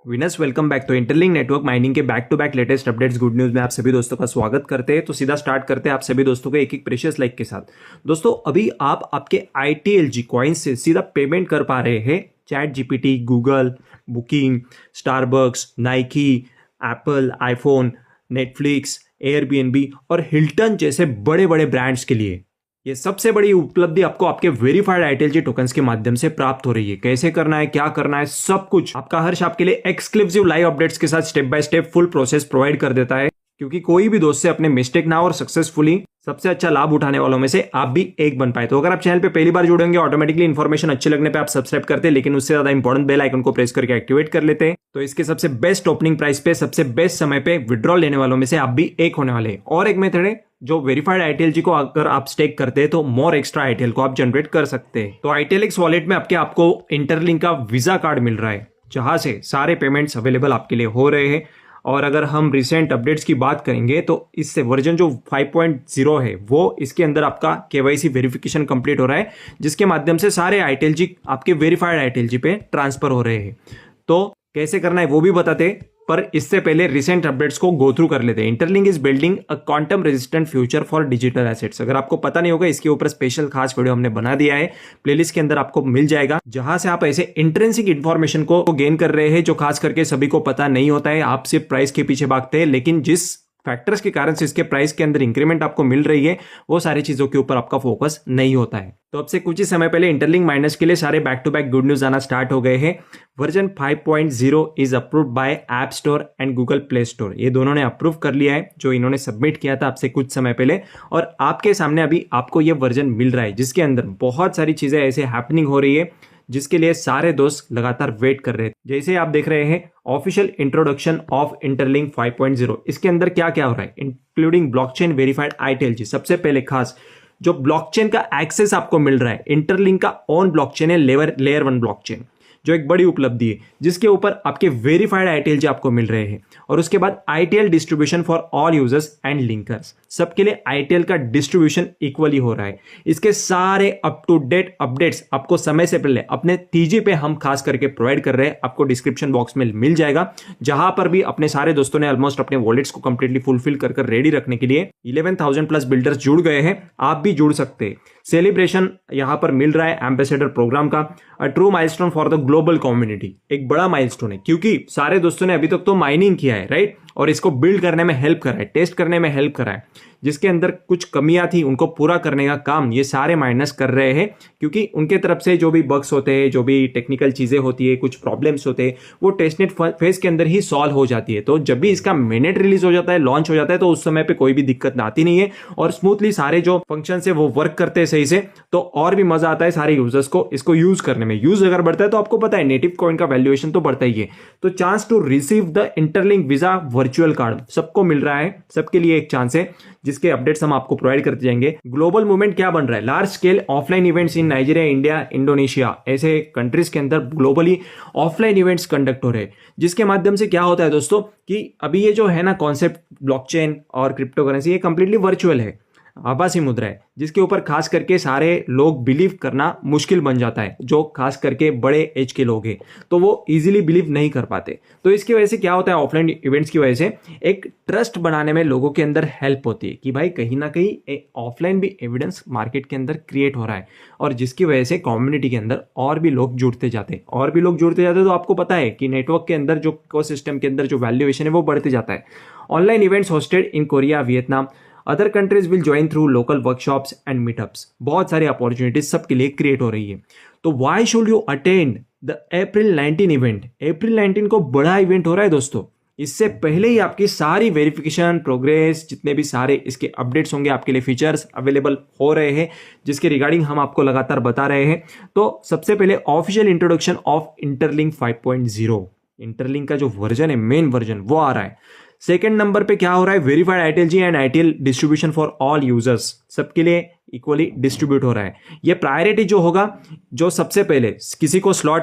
Winners welcome back. तो interlink network mining के back to back latest updates good news में आप सभी दोस्तों का स्वागत करते हैं। तो सीधा स्टार्ट करते हैं आप सभी दोस्तों को एक एक प्रेशियस लाइक के साथ। दोस्तों अभी आप आपके ITLG कॉइन्स से सीधा पेमेंट कर पा रहे हैं chat GPT, Google, booking, Starbucks, Nike, Apple, iPhone, Netflix, Airbnb और हिल्टन जैसे बड़े बड़े ब्रांड्स के लिए। ये सबसे बड़ी उपलब्धि आपको आपके वेरीफाइड ITLG टोकन्स के माध्यम से प्राप्त हो रही है। कैसे करना है, क्या करना है, सब कुछ आपका हर्ष आपके लिए एक्सक्लूसिव लाइव अपडेट्स के साथ step by step full process provide कर देता है, क्योंकि कोई भी दोस्त से अपने मिस्टेक ना और सक्सेसफुली सबसे अच्छा लाभ उठाने वालों में से आप भी एक बन पाए। तो अगर आप चैनल पे पहली बार जुड़ेंगे, ऑटोमेटिकली इन्फॉर्मेशन अच्छी लगने पे आप सब्सक्राइब करते हैं, लेकिन उससे ज्यादा इंपॉर्टेंट बेल आइकन को प्रेस करके एक्टिवेट कर लेते हैं। तो इसके सबसे बेस्ट ओपनिंग प्राइस पे सबसे बेस्ट समय पे विड्रॉल लेने वालों में से आप भी एक होने वाले हैं। और एक मेथड है, जो वेरीफाइड ITLG को अगर आप स्टेक करते हैं तो मोर एक्स्ट्रा ITL को आप जनरेट कर सकते हैं। तो ITLX वॉलेट में आपको इंटरलिंक का वीजा कार्ड मिल रहा है, जहां से सारे पेमेंट्स अवेलेबल आपके लिए हो रहे हैं। और अगर हम रिसेंट अपडेट्स की बात करेंगे तो इससे वर्जन जो 5.0 है वो इसके अंदर आपका KYC वेरिफिकेशन कंप्लीट हो रहा है, जिसके माध्यम से सारे ITLG आपके वेरीफाइड ITLG पे ट्रांसफर हो रहे हैं। तो कैसे करना है वो भी बताते हैं, पर इससे पहले रिसेंट अपडेट्स को गो थ्रू कर लेते हैं। Interlink is building a quantum resistant future for digital assets. अगर आपको पता नहीं होगा, इसके ऊपर स्पेशल खास वीडियो हमने बना दिया है, प्लेलिस्ट के अंदर आपको मिल जाएगा, जहां से आप ऐसे इंट्रिंसिक इंफॉर्मेशन को गेन कर रहे हैं जो खास करके सभी को पता नहीं होता है। आप सिर्फ प्राइस के पीछे भागते हैं, लेकिन जिस फैक्टर्स के कारण से इसके प्राइस के अंदर इंक्रीमेंट आपको मिल रही है, वो सारी चीजों के ऊपर आपका फोकस नहीं होता है। तो अब से कुछ ही समय पहले इंटरलिंक माइनर्स के लिए सारे back to back good news आना स्टार्ट हो गए हैं। Version 5.0 is approved by app store and Google play store. ये दोनों ने अप्रूव कर लिया है, जो इन्होंने सबमिट किया था आपसे कुछ समय पहले, और आपके सामने अभी आपको ये वर्जन मिल रहा है, जिसके अंदर बहुत सारी चीजें ऐसे हैपनिंग हो रही है जिसके लिए सारे दोस्त लगातार वेट कर रहे हैं। जैसे आप देख रहे हैं, ऑफिशियल इंट्रोडक्शन ऑफ इंटरलिंक 5.0, इसके अंदर क्या क्या हो रहा है, इंक्लूडिंग ब्लॉकचेन वेरीफाइड ITLG। सबसे पहले खास जो ब्लॉकचेन का एक्सेस आपको मिल रहा है, इंटरलिंक का ओन ब्लॉकचेन है, लेयर 1 ब्लॉकचेन, जो एक बड़ी उपलब्धि है, जिसके ऊपर आपके वेरीफाइड ITLG आपको मिल रहे हैं। और उसके बाद ITL distribution for all users and linkers, सबके लिए ITL का डिस्ट्रीब्यूशन इक्वली हो रहा है। इसके सारे अप टू डेट अपडेट्स आपको समय से पहले अपने TG पे हम खास करके प्रोवाइड कर रहे हैं, आपको डिस्क्रिप्शन बॉक्स में मिल जाएगा, जहां पर भी अपने सारे दोस्तों ने ऑलमोस्ट अपने वॉलेट्स को कंप्लीटली फुलफिल कर रेडी रखने के लिए 11,000 प्लस बिल्डर्स जुड़ गए हैं। आप भी जुड़ सकते हैं। सेलिब्रेशन यहां पर मिल रहा है एम्बेसडर प्रोग्राम का, a true milestone for the global community. एक बड़ा माइलस्टोन है, क्योंकि सारे दोस्तों ने अभी तक तो माइनिंग किया है, राइट, और इसको बिल्ड करने में हेल्प करा है, टेस्ट करने में हेल्प करा है, जिसके अंदर कुछ कमियां थी उनको पूरा करने का काम ये सारे माइनर्स कर रहे हैं, क्योंकि उनके तरफ से जो भी बग्स होते हैं, जो भी टेक्निकल चीजें होती है, कुछ प्रॉब्लम्स होते हैं, वो टेस्टनेट फेज के अंदर ही सॉल्व हो जाती है। तो जब भी इसका मेनेट रिलीज हो जाता है, लॉन्च हो जाता है, तो उस समय पे कोई भी दिक्कत आती नहीं है और स्मूथली सारे जो फंक्शन है वो वर्क करते हैं सही से। तो और भी मजा आता है सारे यूजर्स को इसको यूज करने में। यूज अगर बढ़ता है तो आपको पता है नेटिव कॉइन का वैल्यूएशन तो बढ़ता ही है। तो chance to receive the Interlink Visa virtual card सबको मिल रहा है, सबके लिए एक चांस है, जिसके अपडेट्स हम आपको प्रोवाइड करते जाएंगे। ग्लोबल मूवमेंट क्या बन रहा है, large scale offline events in Nigeria, India, Indonesia, ऐसे कंट्रीज के अंदर ग्लोबली ऑफलाइन इवेंट्स कंडक्ट हो रहे हैं, जिसके माध्यम से क्या होता है दोस्तों कि अभी ये जो है ना कॉन्सेप्ट ब्लॉकचेन और क्रिप्टो करेंसी, ये कंप्लीटली वर्चुअल है, आभासी मुद्रा है, जिसके ऊपर खास करके सारे लोग बिलीव करना मुश्किल बन जाता है। जो खास करके बड़े एज के लोग हैं तो वो इजीली बिलीव नहीं कर पाते। तो इसकी वजह से क्या होता है, ऑफलाइन इवेंट्स की वजह से एक ट्रस्ट बनाने में लोगों के अंदर हेल्प होती है कि भाई कहीं ना कहीं ऑफलाइन भी एविडेंस मार्केट के अंदर क्रिएट हो रहा है, और जिसकी वजह से कम्युनिटी के अंदर और भी लोग जुड़ते जाते हैं, और भी लोग जुड़ते जाते हैं। तो आपको पता है कि नेटवर्क के अंदर जो इकोसिस्टम के अंदर जो वैल्यूएशन है वो बढ़ते जाता है। Online events hosted in Korea, Vietnam, other countries will join through local workshops and meetups. बहुत सारी अपॉर्चुनिटीज सबके लिए क्रिएट हो रही है। तो why should you attend the April 19 event. April 19 को बड़ा इवेंट हो रहा है दोस्तों। इससे पहले ही आपकी सारी वेरिफिकेशन प्रोग्रेस, जितने भी सारे इसके अपडेट्स होंगे, आपके लिए फीचर्स अवेलेबल हो रहे हैं, जिसके रिगार्डिंग हम आपको लगातार बता रहे हैं। तो सबसे पहले official introduction of interlink 5.0, interlink का जो वर्जन है, मेन वर्जन, वो आ रहा है। सेकेंड नंबर पे क्या हो रहा है, verified ITLG and ITL distribution for all users, सबके लिए इक्वली डिस्ट्रीब्यूट हो रहा है। ये प्रायोरिटी जो होगा, जो सबसे पहले किसी को स्लॉट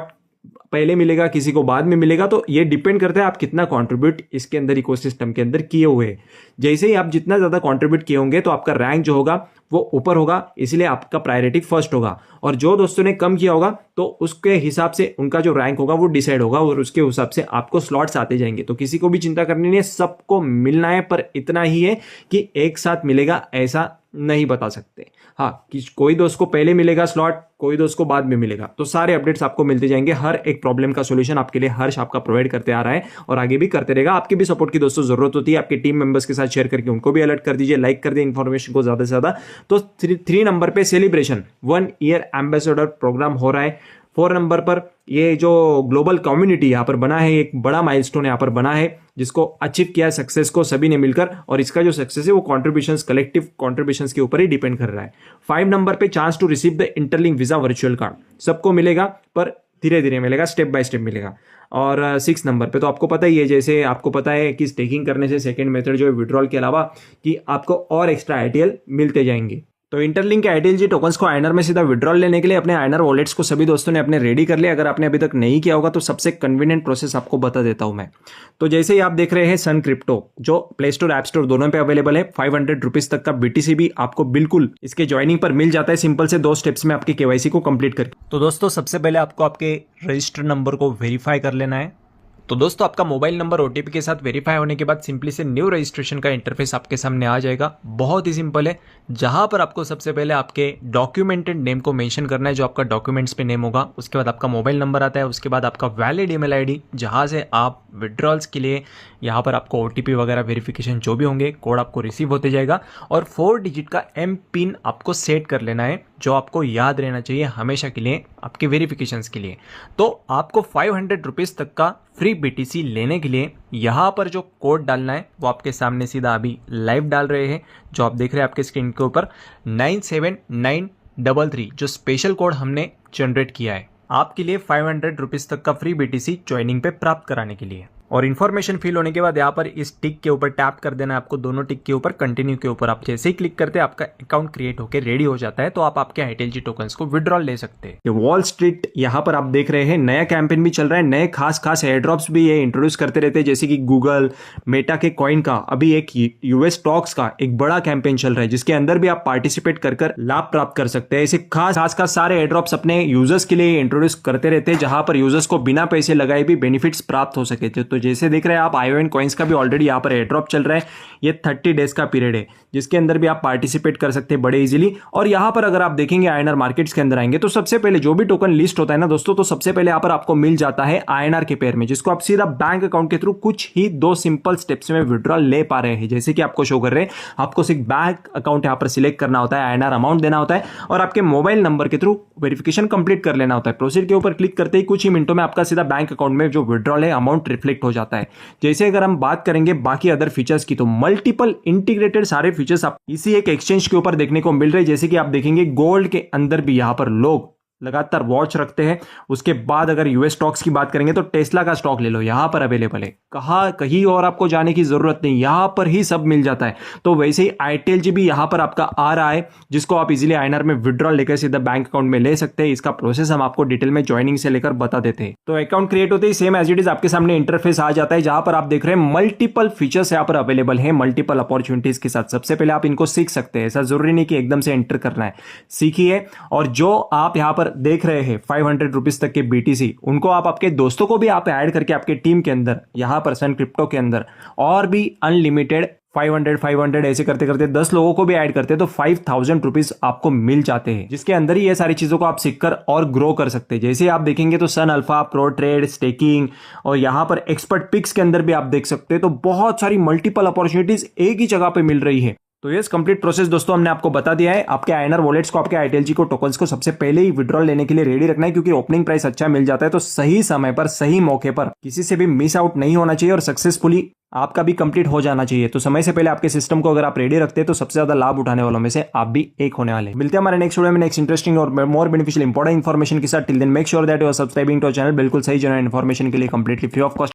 पहले मिलेगा, किसी को बाद में मिलेगा। तो ये डिपेंड करता है आप कितना कंट्रीब्यूट इसके अंदर इकोसिस्टम के अंदर किए हुए हैं। जैसे ही आप जितना ज़्यादा कंट्रीब्यूट किए होंगे तो आपका रैंक जो होगा वो ऊपर होगा, इसलिए आपका प्रायोरिटी फर्स्ट होगा। और जो दोस्तों ने कम किया होगा तो उसके हिसाब से उनका जो रैंक होगा वो डिसाइड होगा और उसके हिसाब से आपको स्लॉट्स आते जाएंगे। तो किसी को भी चिंता करनी नहीं है, सबको मिलना है, पर इतना ही है कि एक साथ मिलेगा ऐसा नहीं बता सकते। हाँ, कि कोई दोस्त को पहले मिलेगा स्लॉट, कोई दोस्त को बाद में मिलेगा। तो सारे अपडेट्स आपको मिलते जाएंगे, हर एक प्रॉब्लम का सॉल्यूशन आपके लिए हर्ष आपका प्रोवाइड करते आ रहा है और आगे भी करते रहेगा। आपकी भी सपोर्ट की दोस्तों जरूरत होती है, आपके टीम मेंबर्स के साथ शेयर करके उनको भी अलर्ट कर दीजिए, लाइक कर दिए इन्फॉर्मेशन को ज्यादा से ज्यादा। तो 3 नंबर पे सेलिब्रेशन 1 ईयर एम्बेसडर प्रोग्राम हो रहा है। 4 नंबर पर ये जो ग्लोबल कम्युनिटी यहाँ पर बना है, एक बड़ा माइलस्टोन यहाँ पर बना है जिसको अचीव किया है सक्सेस को सभी ने मिलकर, और इसका जो सक्सेस है वो कॉन्ट्रीब्यूशंस, कलेक्टिव कॉन्ट्रीब्यूशंस के ऊपर ही डिपेंड कर रहा है। 5 नंबर पे chance to receive the Interlink Visa virtual card, सबको मिलेगा पर धीरे धीरे मिलेगा, स्टेप बाय स्टेप मिलेगा। और 6 नंबर पे तो आपको पता ही है, जैसे आपको पता है कि स्टेकिंग करने से सेकेंड मेथड जो है विड्रॉल के अलावा कि आपको और एक्स्ट्रा आईटीएल मिलते जाएंगे। तो इंटरलिंक के आईटीएलजी टोकन्स को आयनर में सीधा विड्रॉल लेने के लिए अपने आयनर वॉलेट्स को सभी दोस्तों ने अपने रेडी कर लिया। अगर आपने अभी तक नहीं किया होगा तो सबसे कन्वीनियंट प्रोसेस आपको बता देता हूं मैं। तो जैसे ही आप देख रहे हैं सन क्रिप्टो, जो प्ले स्टोर ऐप स्टोर दोनों पे अवेलेबल है, 500 रुपीज तक का बीटीसी भी आपको बिल्कुल इसके ज्वाइनिंग पर मिल जाता है, सिंपल से 2 स्टेप्स में आपके केवाईसी को कंप्लीट करके। तो दोस्तों सबसे पहले आपको आपके रजिस्टर्ड नंबर को वेरीफाई कर लेना है। तो दोस्तों आपका मोबाइल नंबर ओटीपी के साथ वेरीफाई होने के बाद सिंपली से न्यू रजिस्ट्रेशन का इंटरफेस आपके सामने आ जाएगा। बहुत ही सिंपल है, जहां पर आपको सबसे पहले आपके डॉक्यूमेंटेड नेम को मेंशन करना है, जो आपका डॉक्यूमेंट्स पे नेम होगा। उसके बाद आपका मोबाइल नंबर आता है, उसके बाद आपका वैलिड ईमेल आईडी, जहां से आप विड्रॉल्स के लिए यहाँ पर आपको ओटीपी वगैरह वेरिफिकेशन जो भी होंगे कोड आपको रिसीव होते जाएगा। और 4 डिजिट का एम पिन आपको सेट कर लेना है, जो आपको याद रहना चाहिए हमेशा के लिए आपके वेरिफिकेशंस के लिए। तो आपको 500 रुपीज़ तक का फ्री बीटीसी लेने के लिए यहाँ पर जो कोड डालना है वो आपके सामने सीधा अभी लाइव डाल रहे हैं, जो आप देख रहे हैं आपके स्क्रीन के ऊपर 97933, जो स्पेशल कोड हमने जनरेट किया है आपके लिए 500 रुपीज़ तक का फ्री बीटीसी ज्वाइनिंग पे प्राप्त कराने के लिए। और इन्फॉर्मेशन फिल होने के बाद यहाँ पर इस टिक के ऊपर टैप कर देना है आपको, दोनों टिक के ऊपर, कंटिन्यू के ऊपर। आप जैसे ही क्लिक करते हैं आपका अकाउंट क्रिएट होकर रेडी हो जाता है, तो आप आपके आईटीएलजी टोकन्स को विड्रॉल ले सकते हैं। वॉल स्ट्रीट यहाँ पर आप देख रहे हैं नया कैंपेन भी चल रहा है, नए खास एयर ड्रॉप्स भी ये इंट्रोड्यूस करते रहते हैं, जैसे कि गूगल मेटा के कॉइन का अभी एक यूएस स्टॉक्स का एक बड़ा कैंपेन चल रहा है, जिसके अंदर भी आप पार्टिसिपेट कर लाभ प्राप्त कर सकते हैं। ऐसे खास सारे एयर ड्रॉप्स अपने यूजर्स के लिए इंट्रोड्यूस करते रहते हैं, जहां पर यूजर्स को बिना पैसे लगाए भी बेनिफिट्स प्राप्त हो सके। तो जैसे देख रहे हैं आप आईओएन कॉइन्स का भी ऑलरेडी यहाँ पर एयर ड्रॉप चल रहा है। ये 30 डेज का पीरियड है, जिसके अंदर भी आप पार्टिसिपेट कर सकते हैं बड़े इजीली। और यहाँ पर अगर आप देखेंगे आईएनआर मार्केट्स के अंदर आएंगे तो सबसे पहले जो भी टोकन लिस्ट होता है ना दोस्तों, तो सबसे पहले यहाँ पर आपको मिल जाता है आईएनआर के पेयर में, जिसको आप सीधा बैंक अकाउंट के थ्रू कुछ ही 2 सिंपल स्टेप्स में विड्रॉल ले पा रहे हैं। जैसे कि आपको शो कर रहे हैं, आपको सिर्फ बैंक अकाउंट यहाँ पर सिलेक्ट करना होता है, आईएनआर अमाउंट देना होता है और आपके मोबाइल नंबर के थ्रू वेरिफिकेशन कंप्लीट कर लेना होता है। प्रोसीड के ऊपर क्लिक करते ही कुछ ही मिनटों में आपका सीधा बैंक अकाउंट में जो विड्रॉल है अमाउंट रिफ्लेक्ट हो जाता है। जैसे अगर हम बात करेंगे बाकी अदर फीचर्स की, तो मल्टीपल इंटीग्रेटेड सारे फीचर्स आप इसी एक एक्सचेंज के ऊपर देखने को मिल रहे हैं। जैसे कि आप देखेंगे गोल्ड के अंदर भी यहाँ पर लोग लगातार वॉच रखते हैं। उसके बाद अगर यूएस स्टॉक्स की बात करेंगे तो टेस्ला का स्टॉक ले लो, यहां पर अवेलेबल है, कहीं और आपको जाने की जरूरत नहीं, यहां पर ही सब मिल जाता है। तो वैसे ही आईटीएलजी भी यहां पर आपका आ रहा है, जिसको आप इजीली आईएनआर में विड्रॉल लेकर सीधा बैंक अकाउंट में ले सकते हैं। इसका प्रोसेस हम आपको डिटेल में ज्वाइनिंग से लेकर बता देते हैं। तो अकाउंट क्रिएट होते ही सेम एज इट इज आपके सामने इंटरफेस आ जाता है, जहां पर आप देख रहे हैं मल्टीपल फीचर्स यहां पर अवेलेबल है, मल्टीपल अपॉर्चुनिटीज के साथ। सबसे पहले आप इनको सीख सकते हैं, ऐसा जरूरी नहीं कि एकदम से एंटर करना है, सीखिए। और जो आप यहां पर देख रहे हैं 500 रुपीज तक के बीटीसी, उनको आप आपके दोस्तों को भी आप ऐड करके आपके टीम के अंदर यहां पर सन क्रिप्टो के अंदर और भी अनलिमिटेड 500 ऐसे करते करते 10 लोगों को भी ऐड करते हैं तो 5000 रुपीज आपको मिल जाते हैं, जिसके अंदर ही ये सारी चीजों को आप सीखकर और ग्रो कर सकते हैं। जैसे आप देखेंगे तो सन अल्फा, प्रो ट्रेड, स्टेकिंग और यहां पर एक्सपर्ट पिक्स के अंदर भी आप देख सकते हैं। तो बहुत सारी मल्टीपल अपॉर्चुनिटीज एक ही जगह पे मिल रही है। तो ये कंप्लीट प्रोसेस दोस्तों हमने आपको बता दिया है। आपके आईएनआर वॉलेट्स को, आपके आईटीएलजी को, टोकन्स को सबसे पहले ही विड्रॉल लेने के लिए रेडी रखना है, क्योंकि ओपनिंग प्राइस अच्छा मिल जाता है। तो सही समय पर, सही मौके पर किसी से भी मिस आउट नहीं होना चाहिए और सक्सेसफुली आपका भी कंप्लीट हो जाना चाहिए। तो समय से पहले आपके सिस्टम को अगर आप रेडी रखते हैं तो सबसे ज्यादा लाभ उठाने वालों में से आप भी एक होने वाले। मिलते हैं हमारे नेक्स्ट वीडियो में नेक्स्ट इंटरेस्टिंग और मोर बेनिफिशियल इंपॉर्टेंट इन्फॉर्मेशन के साथ। Till then make sure that you are subscribing to our channel, बिल्कुल सही जनरल इन्फॉर्मेशन के लिए कंप्लीटली फ्री ऑफ कॉस्ट।